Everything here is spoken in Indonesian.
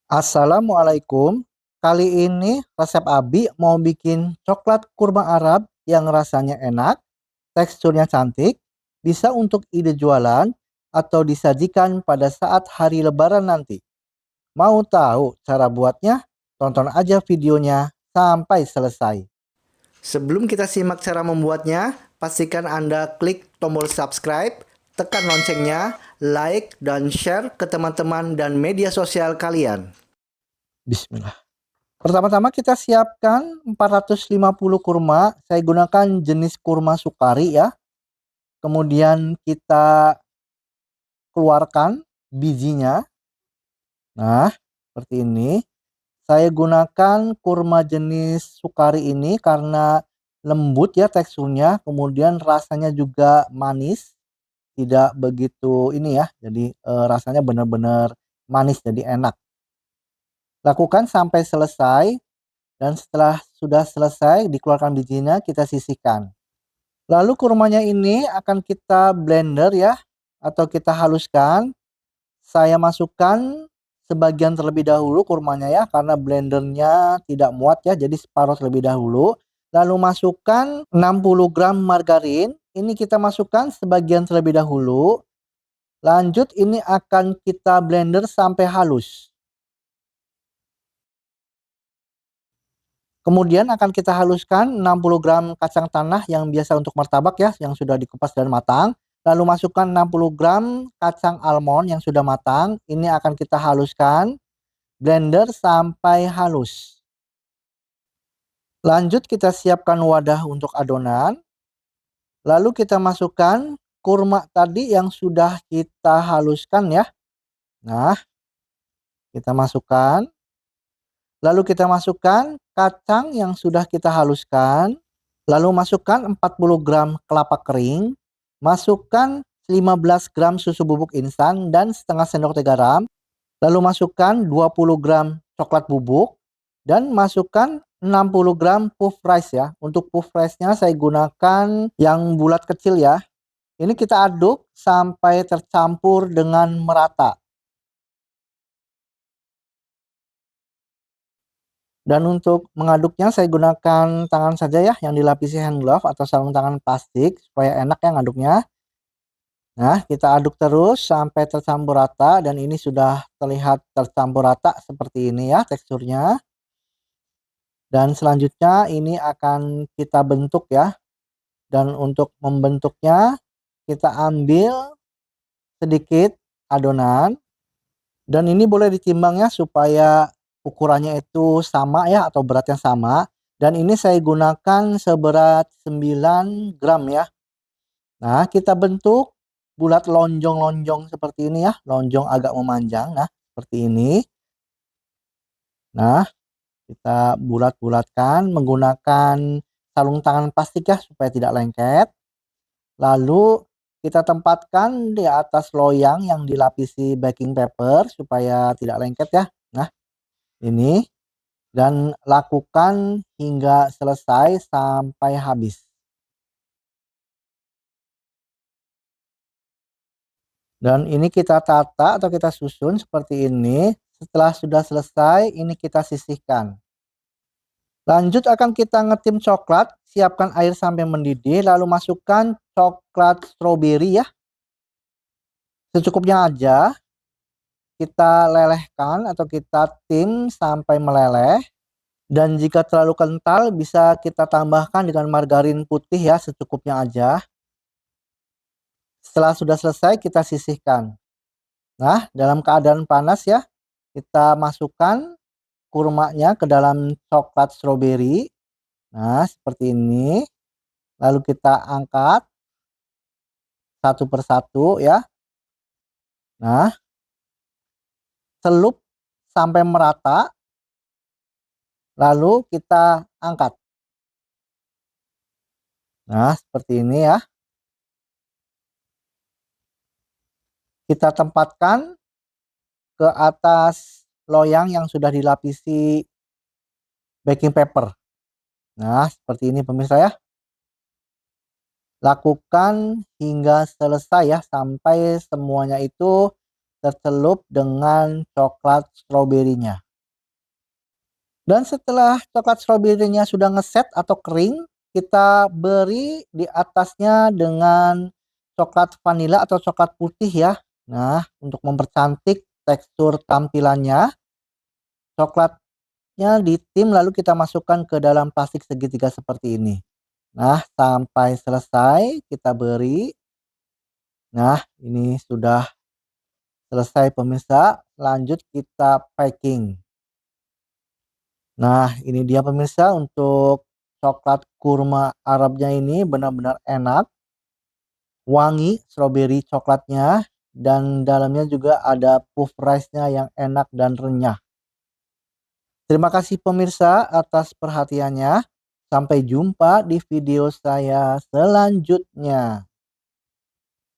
Assalamualaikum. Kali ini resep Abi mau bikin coklat kurma Arab yang rasanya enak, teksturnya cantik, bisa untuk ide jualan atau disajikan pada saat hari Lebaran nanti. Mau tahu cara buatnya? Tonton aja videonya sampai selesai. Sebelum kita simak cara membuatnya, pastikan Anda klik tombol subscribe, tekan loncengnya, like, dan share ke teman-teman dan media sosial kalian. Bismillah. Pertama-tama kita siapkan 450 kurma. Saya gunakan jenis kurma Sukari ya. Kemudian kita keluarkan bijinya. Nah, seperti ini. Saya gunakan kurma jenis Sukari ini karena lembut ya teksturnya, kemudian rasanya juga manis, tidak begitu ini ya. Jadi rasanya benar-benar manis jadi enak. Lakukan sampai selesai. Dan setelah sudah selesai dikeluarkan bijinya, kita sisihkan. Lalu kurmanya ini akan kita blender ya, atau kita haluskan. Saya masukkan sebagian terlebih dahulu kurmanya ya, karena blendernya tidak muat ya, jadi separuh terlebih dahulu. Lalu masukkan 60 gram margarin. Ini kita masukkan sebagian terlebih dahulu. Lanjut ini akan kita blender sampai halus. Kemudian akan kita haluskan 60 gram kacang tanah yang biasa untuk martabak ya, yang sudah dikupas dan matang. Lalu masukkan 60 gram kacang almond yang sudah matang. Ini akan kita haluskan, blender sampai halus. Lanjut kita siapkan wadah untuk adonan. Lalu kita masukkan kurma tadi yang sudah kita haluskan ya. Nah, kita masukkan. Lalu kita masukkan kacang yang sudah kita haluskan. Lalu masukkan 40 gram kelapa kering. Masukkan 15 gram susu bubuk instan dan setengah sendok teh garam. Lalu masukkan 20 gram coklat bubuk. Dan masukkan 60 gram puff rice ya. Untuk puff rice-nya saya gunakan yang bulat kecil ya. Ini kita aduk sampai tercampur dengan merata. Dan untuk mengaduknya saya gunakan tangan saja ya, yang dilapisi hand glove atau sarung tangan plastik supaya enak ya ngaduknya. Nah, kita aduk terus sampai tercampur rata dan ini sudah terlihat tercampur rata seperti ini ya teksturnya. Dan selanjutnya ini akan kita bentuk ya. Dan untuk membentuknya kita ambil sedikit adonan dan ini boleh ditimbang ya supaya ukurannya itu sama ya atau beratnya sama. Dan ini saya gunakan seberat 9 gram ya. Nah, kita bentuk bulat lonjong-lonjong seperti ini ya, lonjong agak memanjang. Nah, seperti ini. Nah, kita bulat-bulatkan menggunakan sarung tangan plastik ya supaya tidak lengket. Lalu kita tempatkan di atas loyang yang dilapisi baking paper supaya tidak lengket ya. Nah, ini dan lakukan hingga selesai sampai habis. Dan ini kita tata atau kita susun seperti ini. Setelah sudah selesai, ini kita sisihkan. Lanjut akan kita ngetim coklat. Siapkan air sampai mendidih, lalu masukkan coklat stroberi ya. Secukupnya aja. Kita lelehkan atau kita tim sampai meleleh. Dan jika terlalu kental, bisa kita tambahkan dengan margarin putih ya, secukupnya aja. Setelah sudah selesai, kita sisihkan. Nah, dalam keadaan panas ya, kita masukkan kurmanya ke dalam coklat stroberi. Nah, seperti ini. Lalu kita angkat satu persatu ya. Nah, celup sampai merata. Lalu kita angkat. Nah, seperti ini ya. Kita tempatkan ke atas loyang yang sudah dilapisi baking paper. Nah, seperti ini pemirsa ya. Lakukan hingga selesai ya, sampai semuanya itu tercelup dengan coklat stroberinya. Dan setelah coklat stroberinya sudah ngeset atau kering, kita beri di atasnya dengan coklat vanila atau coklat putih ya. Nah, untuk mempercantik tekstur tampilannya, coklatnya ditim lalu kita masukkan ke dalam plastik segitiga seperti ini. Nah, sampai selesai kita beri. Nah, ini sudah selesai pemirsa. Lanjut kita packing. Nah, ini dia pemirsa untuk coklat kurma Arabnya ini benar-benar enak, wangi stroberi coklatnya, dan dalamnya juga ada puff rice-nya yang enak dan renyah. Terima kasih pemirsa atas perhatiannya. Sampai jumpa di video saya selanjutnya.